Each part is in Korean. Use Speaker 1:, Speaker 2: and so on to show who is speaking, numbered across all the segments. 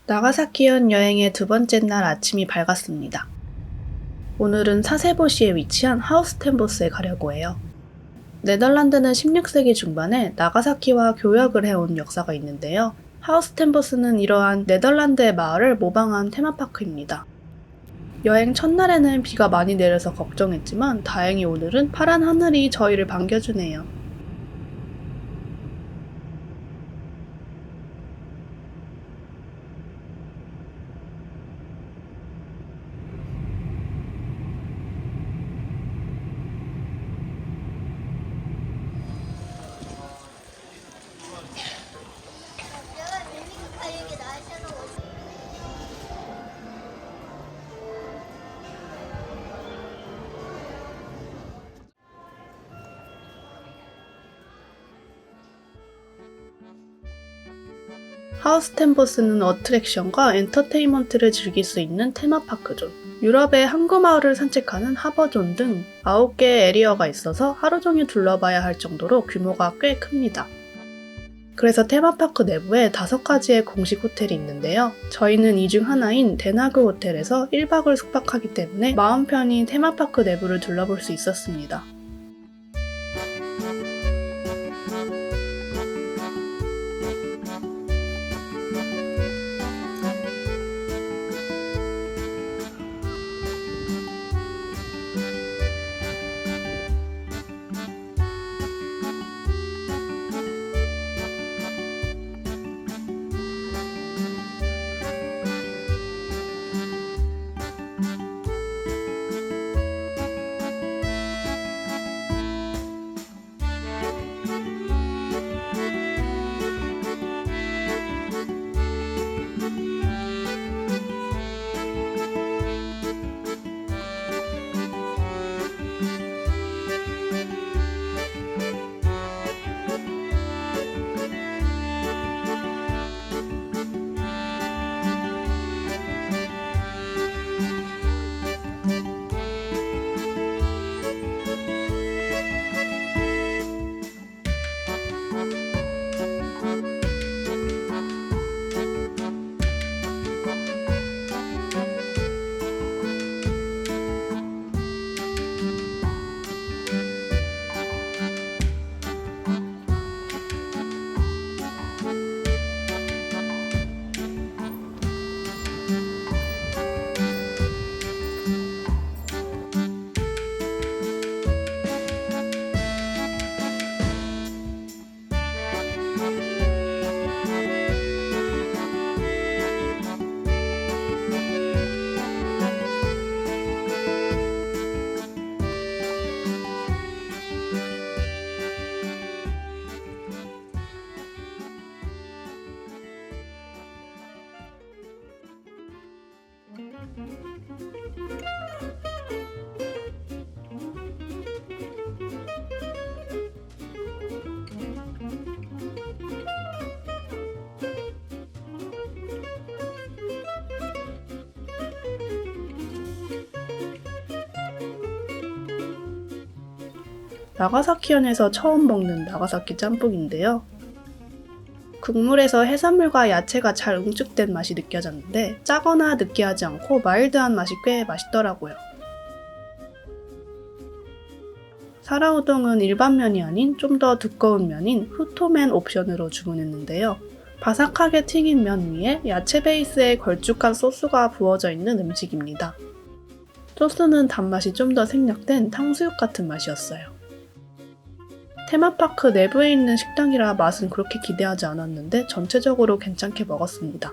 Speaker 1: 나가사키현 여행의 두 번째 날 아침이 밝았습니다. 오늘은 사세보시에 위치한 하우스텐보스에 가려고 해요. 네덜란드는 16세기 중반에 나가사키와 교역을 해온 역사가 있는데요. 하우스텐보스는 이러한 네덜란드의 마을을 모방한 테마파크입니다. 여행 첫날에는 비가 많이 내려서 걱정했지만 다행히 오늘은 파란 하늘이 저희를 반겨주네요. 하우스텐보스는 어트랙션과 엔터테인먼트를 즐길 수 있는 테마파크존, 유럽의 항구마을을 산책하는 하버존 등 9개의 에리어가 있어서 하루 종일 둘러봐야 할 정도로 규모가 꽤 큽니다. 그래서 테마파크 내부에 5가지의 공식 호텔이 있는데요. 저희는 이 중 하나인 데나그 호텔에서 1박을 숙박하기 때문에 마음 편히 테마파크 내부를 둘러볼 수 있었습니다. 나가사키현에서 처음 먹는 나가사키 짬뽕인데요. 국물에서 해산물과 야채가 잘 응축된 맛이 느껴졌는데 짜거나 느끼하지 않고 마일드한 맛이 꽤 맛있더라고요. 사라우동은 일반 면이 아닌 좀 더 두꺼운 면인 후토멘 옵션으로 주문했는데요. 바삭하게 튀긴 면 위에 야채 베이스의 걸쭉한 소스가 부어져 있는 음식입니다. 소스는 단맛이 좀 더 생략된 탕수육 같은 맛이었어요. 테마파크 내부에 있는 식당이라 맛은 그렇게 기대하지 않았는데 전체적으로 괜찮게 먹었습니다.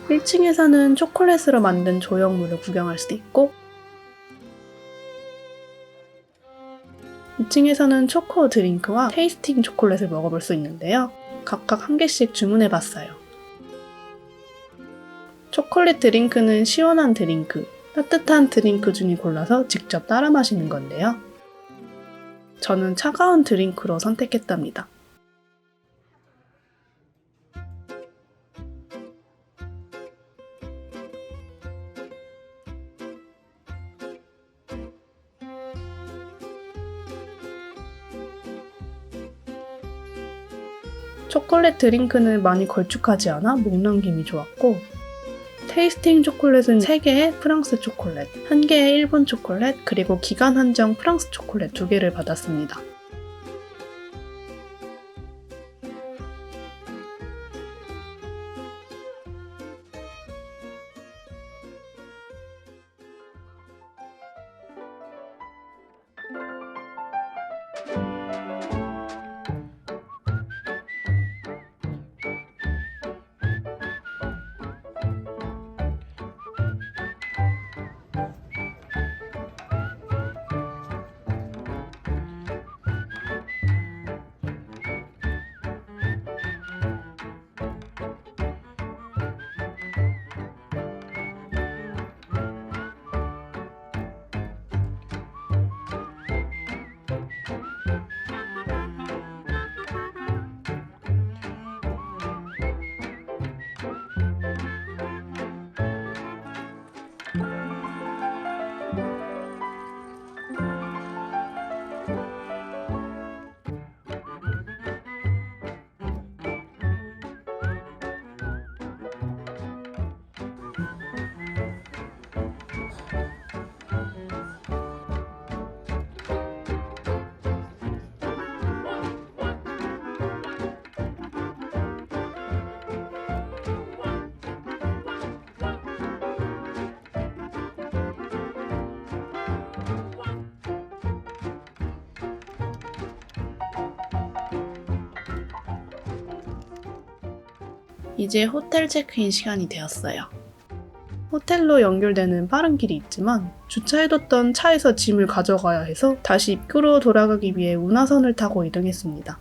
Speaker 1: 1층에서는 초콜릿으로 만든 조형물을 구경할 수 있고 2층에서는 초코 드링크와 테이스팅 초콜릿을 먹어볼 수 있는데요. 각각 한 개씩 주문해봤어요. 초콜릿 드링크는 시원한 드링크, 따뜻한 드링크 중에 골라서 직접 따라 마시는 건데요. 저는 차가운 드링크로 선택했답니다. 초콜릿 드링크는 많이 걸쭉하지 않아 목 넘김이 좋았고 테이스팅 초콜릿은 3개의 프랑스 초콜릿, 1개의 일본 초콜릿, 그리고 기간 한정 프랑스 초콜릿 2개를 받았습니다. 이제 호텔 체크인 시간이 되었어요. 호텔로 연결되는 빠른 길이 있지만 주차해뒀던 차에서 짐을 가져가야 해서 다시 입구로 돌아가기 위해 운하선을 타고 이동했습니다.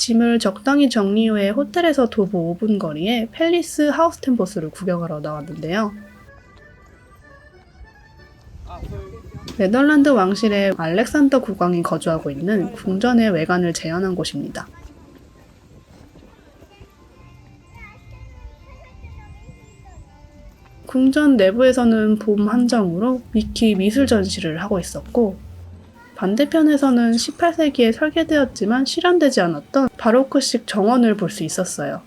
Speaker 1: 짐을 적당히 정리 후에 호텔에서 도보 5분 거리에 팰리스 하우스텐보스를 구경하러 나왔는데요. 네덜란드 왕실의 알렉산더 국왕이 거주하고 있는 궁전의 외관을 재현한 곳입니다. 궁전 내부에서는 봄 한정으로 미키 미술 전시를 하고 있었고, 반대편에서는 18세기에 설계되었지만 실현되지 않았던 바로크식 정원을 볼 수 있었어요.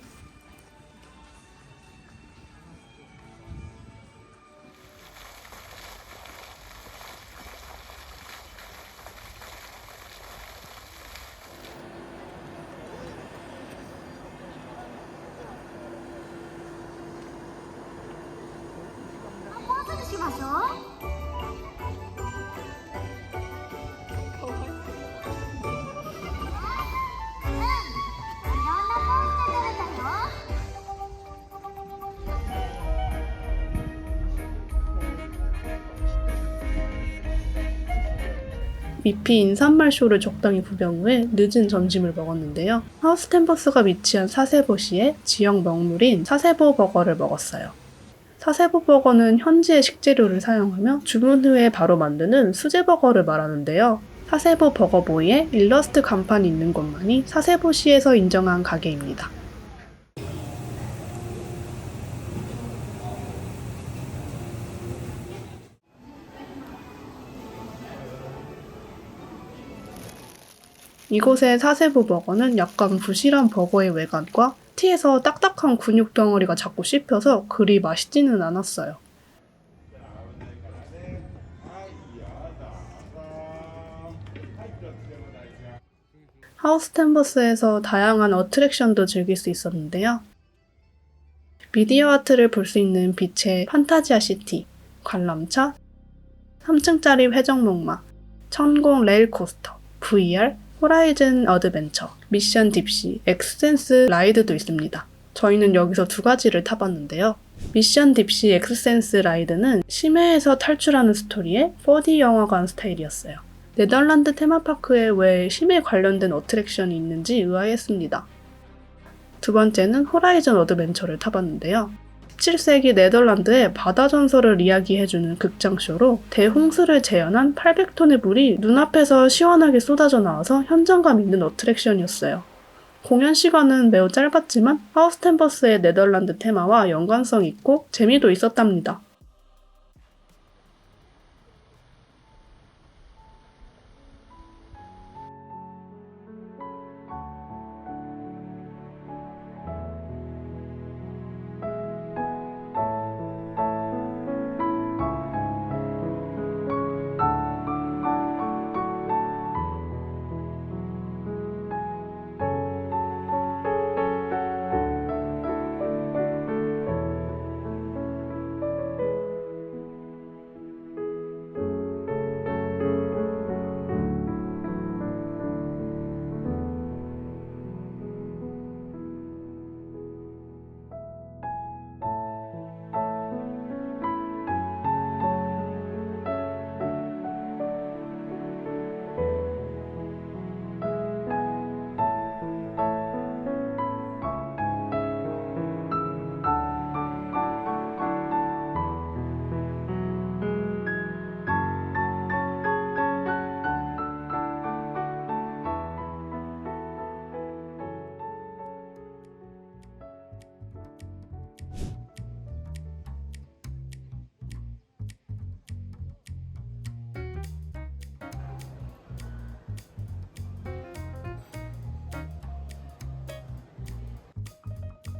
Speaker 1: 미피 인사말 쇼를 적당히 구경 후에 늦은 점심을 먹었는데요. 하우스텐버스가 위치한 사세보시의 지역 명물인 사세보 버거를 먹었어요. 사세보 버거는 현지의 식재료를 사용하며 주문 후에 바로 만드는 수제 버거를 말하는데요. 사세보 버거보이에 일러스트 간판이 있는 것만이 사세보시에서 인정한 가게입니다. 이곳의 사세보 버거는 약간 부실한 버거의 외관과 티에서 딱딱한 근육 덩어리가 자꾸 씹혀서 그리 맛있지는 않았어요. 하우스텐버스에서 다양한 어트랙션도 즐길 수 있었는데요. 미디어 아트를 볼 수 있는 빛의 판타지아 시티, 관람차, 3층짜리 회전목마, 천공 레일 코스터, VR, 호라이즌 어드벤처, 미션 딥시, 엑스센스 라이드도 있습니다. 저희는 여기서 두 가지를 타봤는데요. 미션 딥시 엑스센스 라이드는 심해에서 탈출하는 스토리의 4D 영화관 스타일이었어요. 네덜란드 테마파크에 왜 심해 관련된 어트랙션이 있는지 의아했습니다. 두 번째는 호라이즌 어드벤처를 타봤는데요. 17세기 네덜란드의 바다 전설을 이야기해주는 극장쇼로 대홍수를 재현한 800톤의 물이 눈앞에서 시원하게 쏟아져 나와서 현장감 있는 어트랙션이었어요. 공연 시간은 매우 짧았지만 하우스텐버스의 네덜란드 테마와 연관성이 있고 재미도 있었답니다.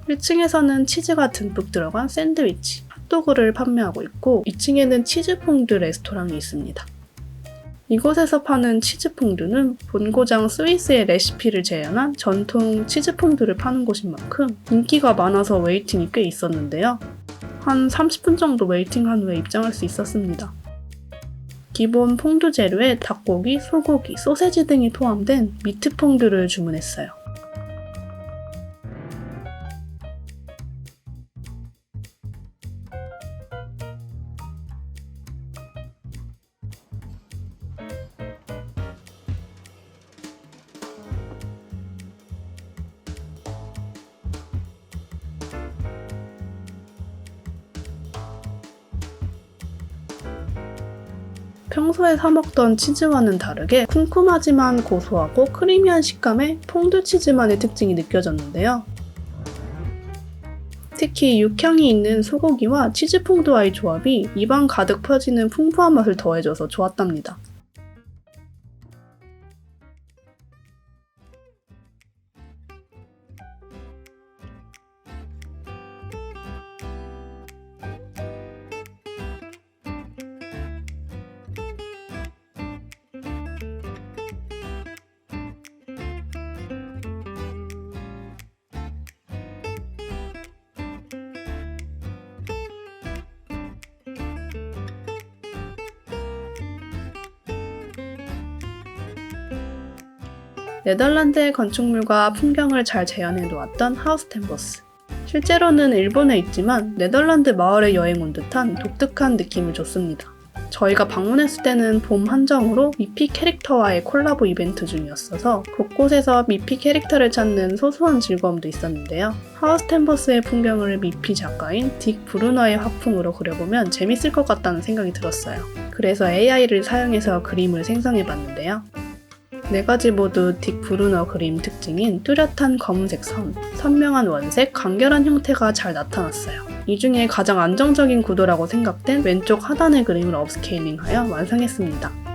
Speaker 1: 일 층에서는 치즈가 듬뿍 들어간 샌드위치, 핫도그를 판매하고 있고 2층에는 치즈퐁드 레스토랑이 있습니다. 이곳에서 파는 치즈퐁드는 본고장 스위스의 레시피를 재현한 전통 치즈퐁드를 파는 곳인 만큼 인기가 많아서 웨이팅이 꽤 있었는데요. 한 30분 정도 웨이팅한 후에 입장할 수 있었습니다. 기본 퐁드 재료에 닭고기, 소고기, 소세지 등이 포함된 미트 퐁드를 주문했어요. 평소에 사먹던 치즈와는 다르게 쿰쿰하지만 고소하고 크리미한 식감의 퐁드 치즈만의 특징이 느껴졌는데요. 특히 육향이 있는 소고기와 치즈퐁듀와의 조합이 입안 가득 퍼지는 풍부한 맛을 더해줘서 좋았답니다. 네덜란드의 건축물과 풍경을 잘 재현해 놓았던 하우스 텐 보스. 실제로는 일본에 있지만 네덜란드 마을에 여행 온 듯한 독특한 느낌을 줬습니다. 저희가 방문했을 때는 봄 한정으로 미피 캐릭터와의 콜라보 이벤트 중이었어서 곳곳에서 미피 캐릭터를 찾는 소소한 즐거움도 있었는데요. 하우스 텐 보스의 풍경을 미피 작가인 딕 브루너의 화풍으로 그려보면 재밌을 것 같다는 생각이 들었어요. 그래서 AI를 사용해서 그림을 생성해봤는데요. 4가지 모두 딕 브루너 그림 특징인 뚜렷한 검은색 선, 선명한 원색, 간결한 형태가 잘 나타났어요. 이 중에 가장 안정적인 구도라고 생각된 왼쪽 하단의 그림을 업스케일링하여 완성했습니다.